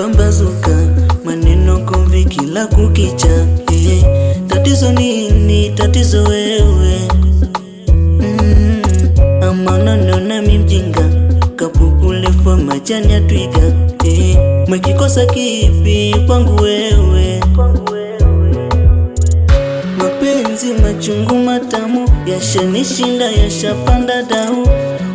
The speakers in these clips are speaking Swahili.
pambazuka, maneno komvi kila kukicha. Tatizo nini? Tatizo wewe. Ama unaniona mimi mjinga, kapukulefu majani ya twiga. Mwekikosa kipi kwangu wewe? Mapenzi machungu matamu, yashanishinda yashapanda dau.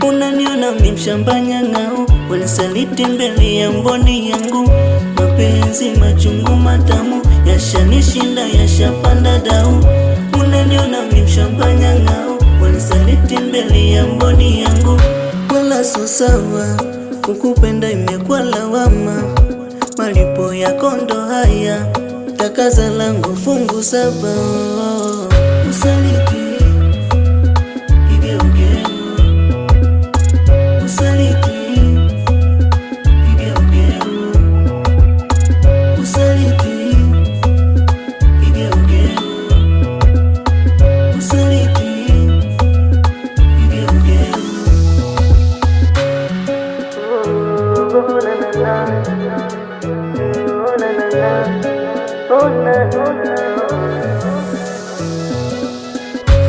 Unaniona mimi mshamba nyang'au, wanisaliti mbele ya mboni yangu. Mapenzi machungu matamu, yashanishinda yashapanda dau. Unaniona mimi mshamba nyang'au, wanisaliti mbele ya mboni yangu. Wala so sawa, kukupenda imekuwa lawama. Malipo yako ndo haya, takaza langu fungu 7. Usaliti kigeugeu, usaliti kigeugeu, usaliti kigeugeu, usaliti kigeugeu.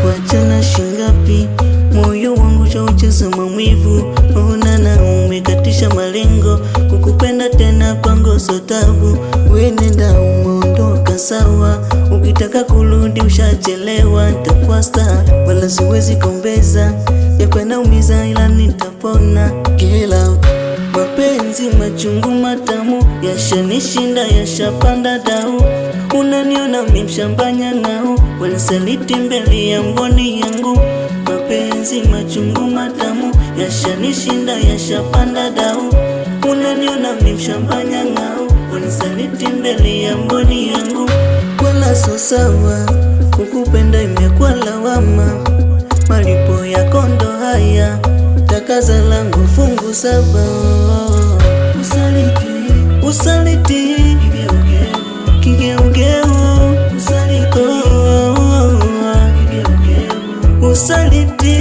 Wachana shingapi, moyo wangu chaucheza maumivu. Onana umekatisha malengo, kukupenda tena pango so tabu. Wenenda umeondoka sawa, ukitaka kurudi ushachelewa. Nitakuwa star wala siwezi kombeza, yako yanaumiza ila nitapona. Get out. Mapenzi machungu matamu, yashanishinda yashapanda dau. Unaniona mimi mshamba nyang'au, wanisaliti mbele ya mboni yangu. Mapenzi machungu matamu, yashanishinda yashapanda dau. Unaniona mimi mshamba nyang'au, wanisaliti mbele ya mboni yangu. Wala so sawa, kukupenda imekuwa lawama. Malipo yako ndo haya, takaza langu fungu 7. Usaliti, usaliti kigeugeu, usaliti usaliti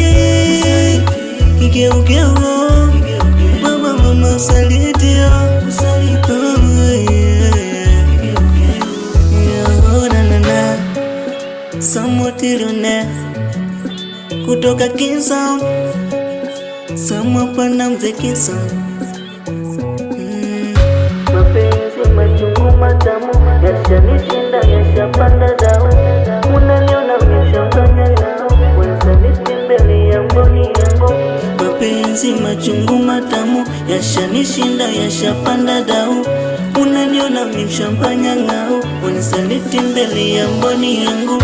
kigeugeu, mama mama usaliti usaliti na samotirone kutoka Kinsa, sama pana mze Kinsa. Mapenzi machungu matamu, yashanishinda yashapanda dau. Unaniona mimi mshamba nyang'au, wanisaliti mbele ya mboni yangu. Mapenzi machungu matamu, yashanishinda yashapanda dau. Unaniona mimi mshamba nyang'au, wanisaliti mbele ya mboni yangu.